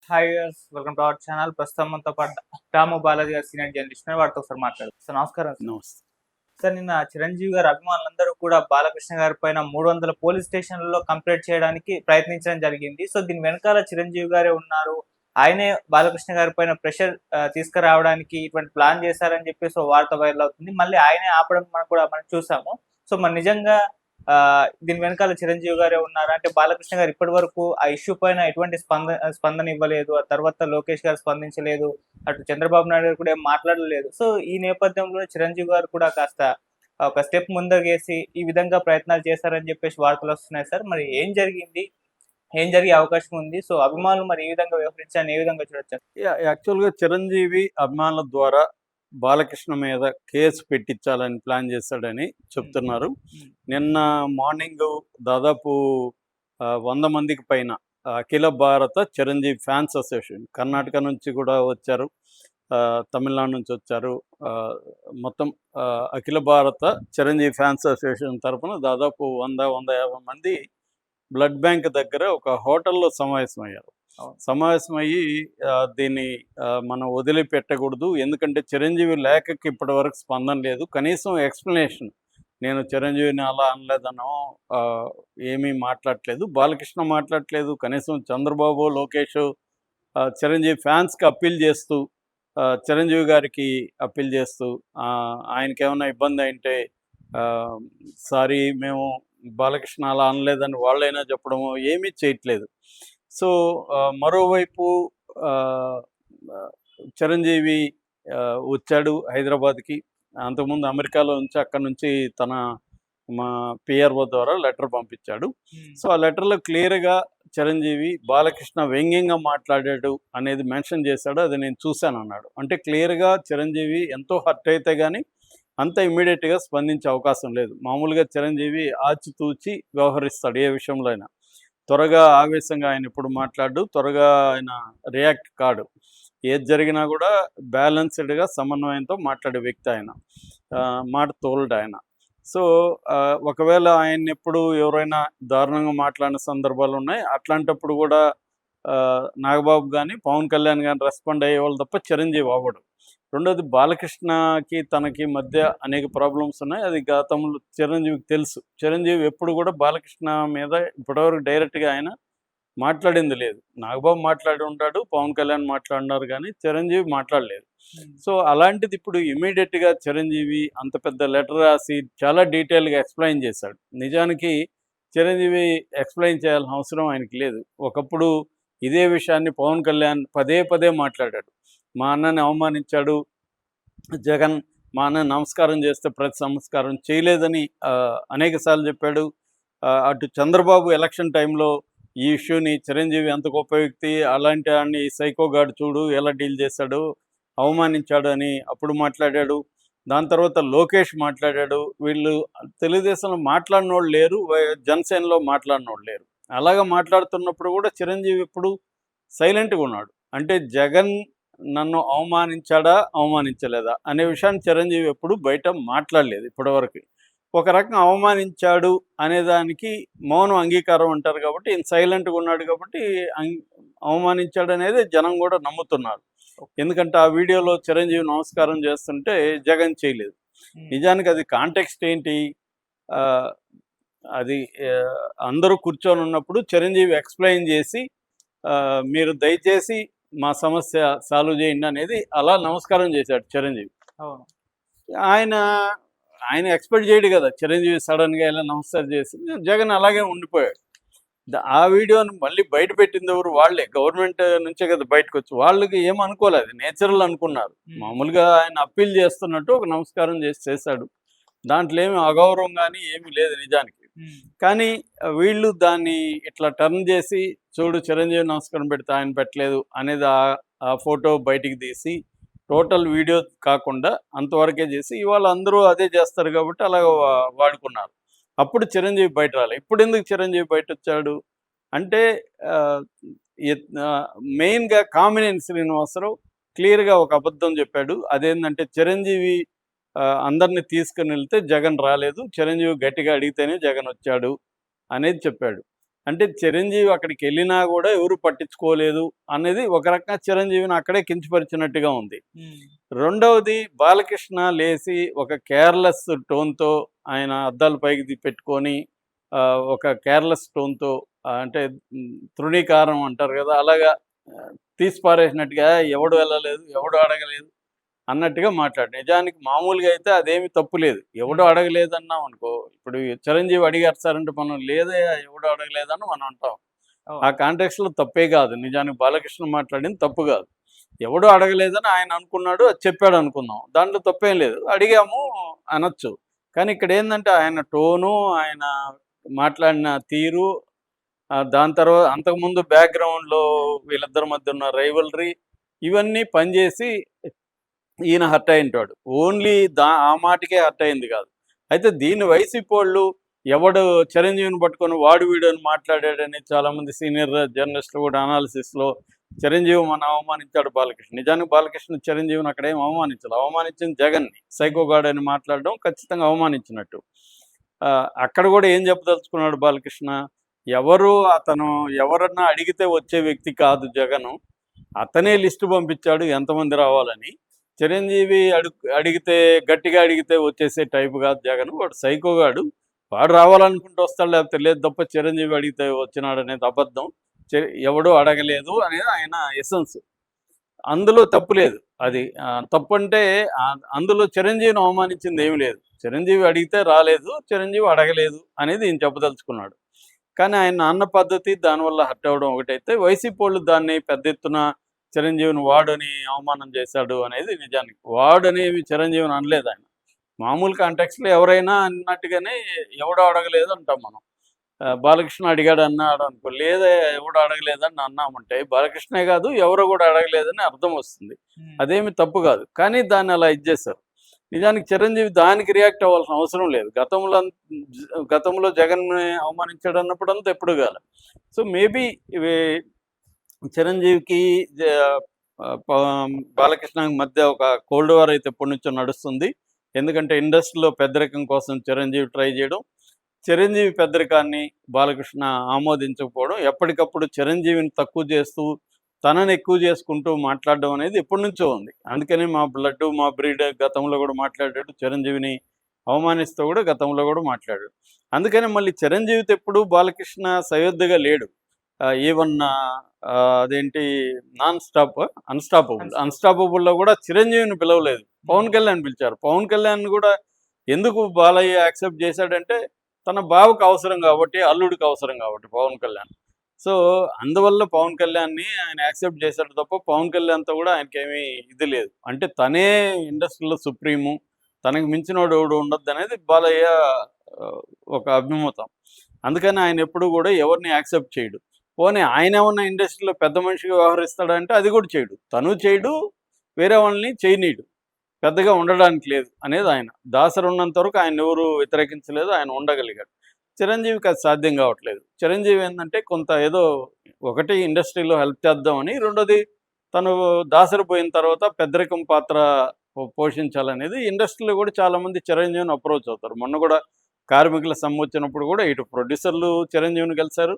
Hi viewers, welcome to our channel. ప్రస్తుతం మనతో పాటు రాము బాలాజీ గారు సీనియర్ జర్నలిస్ట్ వారితో ఒకసారి మాట్లాడదు. సార్ నమస్కారం. నమస్తే. సార్, నిన్న చిరంజీవి గారి అభిమానులందరూ కూడా బాలకృష్ణ గారి పైన 300 పోలీస్ స్టేషన్లలో కంప్లైంట్ చేయడానికి ప్రయత్నించడం జరిగింది. సో దీని వెనకాల చిరంజీవి గారే ఉన్నారు, ఆయనే బాలకృష్ణ గారి పైన ప్రెషర్ తీసుకురావడానికి ఇటువంటి ప్లాన్ చేశారని చెప్పేసి వార్త వైరల్ అవుతుంది. మళ్ళీ ఆయనే ఆపడం మనం చూసాము. సో మరి నిజంగా దీని వెనకాల చిరంజీవి గారే ఉన్నారా? అంటే బాలకృష్ణ గారు ఇప్పటి వరకు ఆ ఇష్యూ పైన ఎటువంటి స్పందన ఇవ్వలేదు. ఆ తర్వాత లోకేష్ గారు స్పందించలేదు. అటు చంద్రబాబు నాయుడు గారు కూడా ఏం మాట్లాడలేదు. సో ఈ నేపథ్యంలో చిరంజీవి గారు కూడా కాస్త ఒక స్టెప్ ముందరగేసి ఈ విధంగా ప్రయత్నాలు చేశారని చెప్పేసి వార్తలు వస్తున్నాయి సార్. మరి ఏం జరిగింది? ఏం జరిగే అవకాశం ఉంది? సో అభిమానులు మరి ఈ విధంగా వ్యవహరించాలని ఏ విధంగా చూడొచ్చు? యాక్చువల్గా చిరంజీవి అభిమానుల ద్వారా బాలకృష్ణ మీద కేసు పెట్టించాలని ప్లాన్ చేశాడని చెప్తున్నారు. నిన్న మార్నింగ్ దాదాపు 100 మందికి పైన అఖిల భారత చిరంజీవి ఫ్యాన్స్ అసోసియేషన్, కర్ణాటక నుంచి కూడా వచ్చారు, తమిళనాడు నుంచి వచ్చారు. మొత్తం అఖిల భారత చిరంజీవి ఫ్యాన్స్ అసోసియేషన్ తరఫున దాదాపు 100-150 మంది బ్లడ్ బ్యాంక్ దగ్గర ఒక హోటల్లో సమావేశమయ్యారు. సమావేశమయ్యి దీన్ని మనం వదిలిపెట్టకూడదు, ఎందుకంటే చిరంజీవి లేఖకి ఇప్పటి వరకు స్పందన లేదు, కనీసం ఎక్స్ప్లెనేషన్, నేను చిరంజీవిని అలా అనలేదనో ఏమీ మాట్లాడట్లేదు, బాలకృష్ణ మాట్లాడట్లేదు, కనీసం చంద్రబాబు లోకేష్ చిరంజీవి ఫ్యాన్స్కి అప్పీల్ చేస్తూ, చిరంజీవి గారికి అప్పీల్ చేస్తూ ఆయనకి ఏమైనా ఇబ్బంది అయితే సారీ మేము బాలకృష్ణ అలా అనలేదని వాళ్ళైనా చెప్పడము ఏమీ చేయట్లేదు. సో మరోవైపు చిరంజీవి వచ్చాడు హైదరాబాద్కి, అంతకుముందు అమెరికాలో నుంచి అక్కడి నుంచి తన మా పిఆర్ఓ ద్వారా లెటర్ పంపించాడు. సో ఆ లెటర్లో క్లియర్గా చిరంజీవి బాలకృష్ణ వ్యంగ్యంగా మాట్లాడాడు అనేది మెన్షన్ చేశాడు. అది నేను చూశాను అన్నాడు. అంటే క్లియర్గా చిరంజీవి ఎంతో హర్ట్ అయితే కానీ అంత ఇమ్మీడియట్గా స్పందించే అవకాశం లేదు. మామూలుగా చిరంజీవి ఆచితూచి వ్యవహరిస్తాడు ఏ విషయంలో అయినా. త్వరగా ఆవేశంగా ఆయన ఇప్పుడు మాట్లాడు, త్వరగా ఆయన రియాక్ట్ కాడు. ఏది జరిగినా కూడా బ్యాలెన్స్డ్గా సమన్వయంతో మాట్లాడే వ్యక్తి ఆయన, మాట తోలడు ఆయన. సో ఒకవేళ ఆయన ఎప్పుడు ఎవరైనా దారుణంగా మాట్లాడిన సందర్భాలు ఉన్నాయి, అట్లాంటప్పుడు కూడా నాగబాబు కానీ పవన్ కళ్యాణ్ కానీ రెస్పాండ్ అయ్యేవాళ్ళు తప్ప చిరంజీవి అవ్వడు. రెండోది, బాలకృష్ణకి తనకి మధ్య అనేక ప్రాబ్లమ్స్ ఉన్నాయి, అది గతంలో చిరంజీవికి తెలుసు. చిరంజీవి ఎప్పుడు కూడా బాలకృష్ణ మీద ఇప్పటివరకు డైరెక్ట్గా ఆయన మాట్లాడింది లేదు. నాగబాబు మాట్లాడి ఉంటాడు, పవన్ కళ్యాణ్ మాట్లాడినారు, కానీ చిరంజీవి మాట్లాడలేదు. సో అలాంటిది ఇప్పుడు ఇమీడియట్గా చిరంజీవి అంత పెద్ద లెటర్ రాసి చాలా డీటెయిల్గా ఎక్స్ప్లెయిన్ చేశాడు. నిజానికి చిరంజీవి ఎక్స్ప్లెయిన్ చేయాల్సిన అవసరం ఆయనకి లేదు. ఒకప్పుడు ఇదే విషయాన్ని పవన్ కళ్యాణ్ పదే పదే మాట్లాడాడు. మా అన్నని అవమానించాడు జగన్, మా అన్న నమస్కారం చేస్తే ప్రతి సంస్కారం చేయలేదని అనేకసార్లు చెప్పాడు. అటు చంద్రబాబు ఎలక్షన్ టైంలో ఈ ఇష్యూని చిరంజీవి ఎంత గొప్ప వ్యక్తి, అలాంటి వాడిని సైకోగాడు చూడు ఎలా డీల్ చేశాడు, అవమానించాడు అని అప్పుడు మాట్లాడాడు. దాని తర్వాత లోకేష్ మాట్లాడాడు. వీళ్ళు తెలుగుదేశంలో మాట్లాడిన వాళ్ళు లేరు, జనసేనలో మాట్లాడిన వాళ్ళు లేరు. అలాగా మాట్లాడుతున్నప్పుడు కూడా చిరంజీవి ఇప్పుడు సైలెంట్గా ఉన్నాడు. అంటే జగన్ నన్ను అవమానించాడా అవమానించలేదా అనే విషయాన్ని చిరంజీవి ఎప్పుడు బయట మాట్లాడలేదు ఇప్పటివరకు. ఒక రకంగా అవమానించాడు అనేదానికి మౌనం అంగీకారం అంటారు కాబట్టి ఈయన సైలెంట్గా ఉన్నాడు కాబట్టి అవమానించాడు అనేది జనం కూడా నమ్ముతున్నారు. ఎందుకంటే ఆ వీడియోలో చిరంజీవి నమస్కారం చేస్తుంటే జగన్ చేయలేదు. నిజానికి అది కాంటెక్స్ట్ ఏంటి, అది అందరూ కూర్చొని ఉన్నప్పుడు చిరంజీవి ఎక్స్ప్లెయిన్ చేసి మీరు దయచేసి మా సమస్య సాల్వ్ చేయండి అనేది అలా నమస్కారం చేశాడు చిరంజీవి. ఆయన ఎక్స్పెక్ట్ చేయడు కదా చిరంజీవి సడన్గా ఇలా నమస్కారం చేసి. జగన్ అలాగే ఉండిపోయాడు. ఆ వీడియోని మళ్ళీ బయట పెట్టింది ఎవరు? వాళ్ళే, గవర్నమెంట్ నుంచే కదా బయటకు వచ్చి. వాళ్ళకి ఏమనుకోలేదు, నేచురల్ అనుకున్నారు. మామూలుగా ఆయన అప్పీల్ చేస్తున్నట్టు ఒక నమస్కారం చేశాడు. దాంట్లో ఏమి అగౌరవం కానీ ఏమీ లేదు నిజానికి. కానీ వీళ్ళు దాన్ని ఇట్లా టర్న్ చేసి, చూడు చిరంజీవి నమస్కారం పెడితే ఆయన పెట్టలేదు అనేది ఆ ఫోటో బయటికి తీసి టోటల్ వీడియో కాకుండా అంతవరకే చేసి ఇవాళ అందరూ అదే చేస్తారు కాబట్టి అలా వాడుకున్నారు. అప్పుడు చిరంజీవి బయట రాలేదు. ఇప్పుడు ఎందుకు చిరంజీవి బయట వచ్చాడు అంటే మెయిన్గా కామినేని శ్రీనివాసరావు క్లియర్గా ఒక అబద్ధం చెప్పాడు. అదేంటంటే చిరంజీవి అందరినీ తీసుకుని వెళ్తే జగన్ రాలేదు, చిరంజీవి గట్టిగా అడిగితేనే జగన్ వచ్చాడు అనేది చెప్పాడు. అంటే చిరంజీవి అక్కడికి వెళ్ళినా కూడా ఎవరు పట్టించుకోలేదు అనేది ఒక రకంగా చిరంజీవిని అక్కడే కించపరిచినట్టుగా ఉంది. రెండవది బాలకృష్ణ లేచి ఒక కేర్లెస్ టోన్తో ఆయన అద్దాలు పైకి పెట్టుకొని ఒక కేర్లెస్ టోన్తో అంటే తృణీకారం అంటారు కదా, అలాగా తీసి పారేసినట్టుగా ఎవడు వెళ్ళలేదు, ఎవడు అడగలేదు అన్నట్టుగా మాట్లాడు. నిజానికి మామూలుగా అయితే అదేమి తప్పు లేదు. ఎవడు అడగలేదన్నాం అనుకో, ఇప్పుడు చిరంజీవి అడిగారు సార్ అంటే మనం లేదే ఎవడు అడగలేదని మనం అంటాం. ఆ కాంటెక్స్లో తప్పే కాదు. నిజానికి బాలకృష్ణ మాట్లాడింది తప్పు కాదు. ఎవడు అడగలేదని ఆయన అనుకున్నాడు, అది చెప్పాడు అనుకుందాం, దాంట్లో తప్పేం లేదు. అడిగాము అనొచ్చు. కానీ ఇక్కడ ఏంటంటే ఆయన టోను, ఆయన మాట్లాడిన తీరు, దాని తర్వాత అంతకుముందు బ్యాక్గ్రౌండ్లో వీళ్ళిద్దరి మధ్య ఉన్న రైవలరీ, ఇవన్నీ పనిచేసి ఈయన హర్ట్ అయింటాడు. ఓన్లీ ఆ మాటకే హర్ట్ అయింది కాదు. అయితే దీన్ని వైసీపీ వాళ్ళు ఎవడు చిరంజీవిని పట్టుకొని వాడు వీడు అని మాట్లాడాడని చాలామంది సీనియర్ జర్నలిస్టులు కూడా అనాలిసిస్లో చిరంజీవి మనం అవమానించాడు బాలకృష్ణ. నిజానికి బాలకృష్ణ చిరంజీవిని అక్కడేం అవమానించాలి. అవమానించింది జగన్ని. సైకోగాడ్ అని మాట్లాడడం ఖచ్చితంగా అవమానించినట్టు. అక్కడ కూడా ఏం చెప్పదలుచుకున్నాడు బాలకృష్ణ, అతను ఎవరన్నా అడిగితే వచ్చే వ్యక్తి కాదు జగను, అతనే లిస్టు పంపించాడు ఎంతమంది రావాలని. చిరంజీవి అడిగితే గట్టిగా అడిగితే వచ్చేసే టైపు కాదు జగన్, వాడు సైకోగాడు, వాడు రావాలనుకుంటూ వస్తాడు, లేకపోతే లేదు తప్ప చిరంజీవి అడిగితే వచ్చినాడు అనేది అబద్ధం, ఎవడూ అడగలేదు అనేది ఆయన ఎసెన్స్. అందులో తప్పు లేదు. అది తప్పు అంటే అందులో చిరంజీవిని అవమానించింది ఏమి లేదు. చిరంజీవి అడిగితే రాలేదు, చిరంజీవి అడగలేదు అనేది ఈయన చెప్పదలుచుకున్నాడు. కానీ ఆయన అన్న పద్ధతి దానివల్ల హర్ట్ అవ్వడం ఒకటైతే, వైసీపీ వాళ్ళు దాన్ని పెద్ద ఎత్తున చిరంజీవిని వాడని అవమానం చేశాడు అనేది నిజానికి. వాడనేవి చిరంజీవిని అనలేదు ఆయన. మామూలు కాంటెక్స్లో ఎవరైనా అన్నట్టుగానే ఎవడో అడగలేదు అంటాం మనం. బాలకృష్ణ అడిగాడు అన్నాడు అనుకో, లేదా ఎవడు అడగలేదని అన్నామంటే బాలకృష్ణే కాదు ఎవరో కూడా అడగలేదని అర్థం వస్తుంది. అదేమి తప్పు కాదు. కానీ దాన్ని అలా ఇచ్చేశారు. నిజానికి చిరంజీవి దానికి రియాక్ట్ అవ్వాల్సిన అవసరం లేదు. గతంలో జగన్ని అవమానించాడు అన్నప్పుడు అంతా ఎప్పుడు కాదు. సో మేబీ చిరంజీవికి బాలకృష్ణకి మధ్య ఒక కోల్డ్ వార్ అయితే ఎప్పటి నుంచో నడుస్తుంది. ఎందుకంటే ఇండస్ట్రీలో పెద్దరికం కోసం చిరంజీవి ట్రై చేయడం, చిరంజీవి పెద్దరికాన్ని బాలకృష్ణ ఆమోదించకపోవడం, ఎప్పటికప్పుడు చిరంజీవిని తక్కువ చేస్తూ తనని ఎక్కువ చేసుకుంటూ మాట్లాడడం అనేది ఎప్పటి నుంచో ఉంది. అందుకని మా బ్లడ్ మా బ్రీడ్ గతంలో కూడా మాట్లాడాడు, చిరంజీవిని అవమానిస్తూ కూడా గతంలో కూడా మాట్లాడాడు. అందుకని మళ్ళీ చిరంజీవితో ఎప్పుడు బాలకృష్ణ సయోధ్యగా లేడు. ఈవెన్ అదేంటి అన్స్టాపబుల్లో కూడా చిరంజీవిని పిలవలేదు, పవన్ కళ్యాణ్ పిలిచారు. పవన్ కళ్యాణ్ కూడా ఎందుకు బాలయ్య యాక్సెప్ట్ చేశాడంటే తన బావకు అవసరం కాబట్టి, అల్లుడికి అవసరం కాబట్టి పవన్ కళ్యాణ్. సో అందువల్ల పవన్ కళ్యాణ్ని ఆయన యాక్సెప్ట్ చేశాడు తప్ప పవన్ కళ్యాణ్తో కూడా ఆయనకేమీ ఇది లేదు. అంటే తనే ఇండస్ట్రీలో సుప్రీము, తనకు మించినోడు ఎవడు ఉండొద్దు అనేది బాలయ్య ఒక అభిమతం. అందుకని ఆయన ఎప్పుడు కూడా ఎవరిని యాక్సెప్ట్ చేయడు. పోనీ ఆయన ఏమన్నా ఇండస్ట్రీలో పెద్ద మనిషిగా వ్యవహరిస్తాడంటే అది కూడా చేయడు. తను చేయడు, వేరే వాళ్ళని చేయనీడు, పెద్దగా ఉండడానికి లేదు అనేది ఆయన. దాసరి ఉన్నంత వరకు ఆయన ఎవరు వ్యతిరేకించలేదు, ఆయన ఉండగలిగాడు. చిరంజీవికి అది సాధ్యం కావట్లేదు. చిరంజీవి ఏంటంటే కొంత ఏదో ఒకటి ఇండస్ట్రీలో హెల్ప్ చేద్దామని, రెండోది తను దాసరి పోయిన తర్వాత పెద్దరికం పాత్ర పోషించాలనేది. ఇండస్ట్రీలో కూడా చాలామంది చిరంజీవిని అప్రోచ్ అవుతారు. మొన్న కూడా కార్మికుల సమ్మె వచ్చినప్పుడు కూడా ఇటు ప్రొడ్యూసర్లు చిరంజీవిని కలిశారు,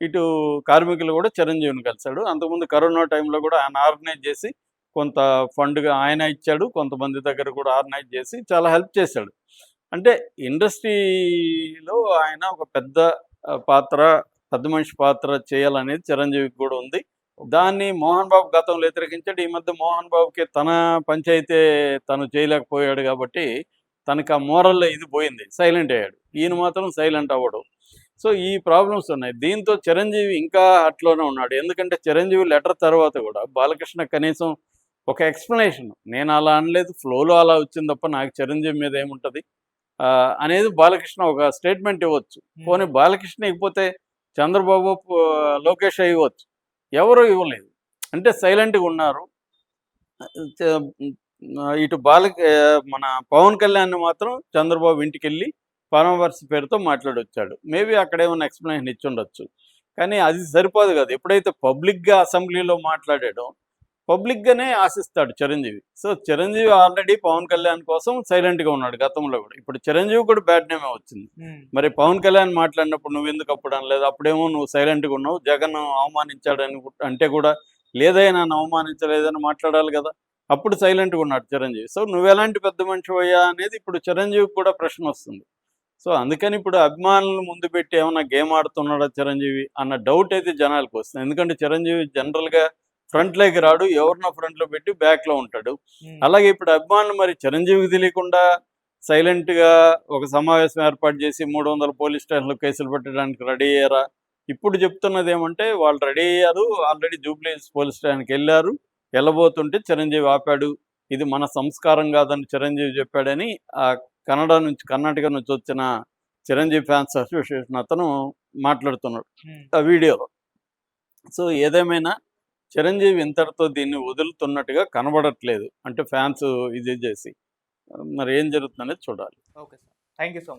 ఇటు కార్మికులు కూడా చిరంజీవిని కలిశాడు. అంతకుముందు కరోనా టైంలో కూడా ఆయన ఆర్గనైజ్ చేసి కొంత ఫండ్గా ఆయన ఇచ్చాడు, కొంతమంది దగ్గర కూడా ఆర్గనైజ్ చేసి చాలా హెల్ప్ చేశాడు. అంటే ఇండస్ట్రీలో ఆయన ఒక పెద్ద మనిషి పాత్ర చేయాలనేది చిరంజీవికి కూడా ఉంది. దాన్ని మోహన్ బాబు గతంలో వ్యతిరేకించాడు. ఈ మధ్య మోహన్ బాబుకి తన పంచాయితీ తను చేయలేకపోయాడు కాబట్టి తనకు ఆ మోరల్లో ఇది పోయింది, సైలెంట్ అయ్యాడు. ఈయన మాత్రం సైలెంట్ అవ్వడు. సో ఈ ప్రాబ్లమ్స్ ఉన్నాయి. దీంతో చిరంజీవి ఇంకా అట్లోనే ఉన్నాడు. ఎందుకంటే చిరంజీవి లెటర్ తర్వాత కూడా బాలకృష్ణ కనీసం ఒక ఎక్స్ప్లెనేషన్, నేను అలా అనలేదు, ఫ్లోలో అలా వచ్చింది తప్ప నాకు చిరంజీవి మీద ఏముంటుంది అనేది బాలకృష్ణ ఒక స్టేట్మెంట్ ఇవ్వచ్చు. పోనీ బాలకృష్ణ ఇవ్వకపోతే చంద్రబాబు లోకేష్ ఇవ్వచ్చు, ఎవరు ఇవ్వలేదు. అంటే సైలెంట్గా ఉన్నారు. ఇటు మన పవన్ కళ్యాణ్ మాత్రం చంద్రబాబు ఇంటికి వెళ్ళి పరామర్శ పేరుతో మాట్లాడొచ్చాడు. మేబీ అక్కడ ఏమైనా ఎక్స్ప్లెనేషన్ ఇచ్చి ఉండొచ్చు. కానీ అది సరిపోదు కదా. ఎప్పుడైతే పబ్లిక్గా అసెంబ్లీలో మాట్లాడాడో పబ్లిక్గానే ఆశిస్తాడు చిరంజీవి. సో చిరంజీవి ఆల్రెడీ పవన్ కళ్యాణ్ కోసం సైలెంట్గా ఉన్నాడు గతంలో కూడా. ఇప్పుడు చిరంజీవి కూడా బ్యాడ్ నేమే వచ్చింది. మరి పవన్ కళ్యాణ్ మాట్లాడినప్పుడు నువ్వు ఎందుకు అప్పుడు అనలేదు? అప్పుడేమో నువ్వు సైలెంట్గా ఉన్నావు. జగన్ అవమానించాడని అంటే కూడా లేదయ్యా నన్ను అవమానించలేదని మాట్లాడాలి కదా. అప్పుడు సైలెంట్గా ఉన్నాడు చిరంజీవి. సో నువ్వెలాంటి పెద్ద మనిషివయ్యా అనేది ఇప్పుడు చిరంజీవికి కూడా ప్రశ్న వస్తుంది. సో అందుకని ఇప్పుడు అభిమానులను ముందు పెట్టి ఏమన్నా గేమ్ ఆడుతున్నాడా చిరంజీవి అన్న డౌట్ అయితే జనాలకు వస్తుంది. ఎందుకంటే చిరంజీవి జనరల్గా ఫ్రంట్లోకి రాడు, ఎవరినో ఫ్రంట్లో పెట్టి బ్యాక్లో ఉంటాడు. అలాగే ఇప్పుడు అభిమానులు మరి చిరంజీవికి తెలియకుండా సైలెంట్గా ఒక సమావేశం ఏర్పాటు చేసి 300 పోలీస్ స్టేషన్లో కేసులు పెట్టడానికి రెడీ అయ్యారా? ఇప్పుడు చెప్తున్నది ఏమంటే వాళ్ళు రెడీ అయ్యారు, ఆల్రెడీ జూబ్లీహిల్స్ పోలీస్ స్టేషన్కి వెళ్ళబోతుంటే చిరంజీవి ఆపాడు. ఇది మన సంస్కారం కాదని చిరంజీవి చెప్పాడని ఆ కర్ణాటక నుంచి వచ్చిన చిరంజీవి ఫ్యాన్స్ అసోసియేషన్ అతను మాట్లాడుతున్నాడు ఆ వీడియోలో. సో ఏదేమైనా చిరంజీవి ఇంతటితో దీన్ని వదులుతున్నట్టుగా కనబడట్లేదు. అంటే ఫ్యాన్స్ ఇది చేసి మరి ఏం జరుగుతుందనేది చూడాలి. Okay sir, thank you so much.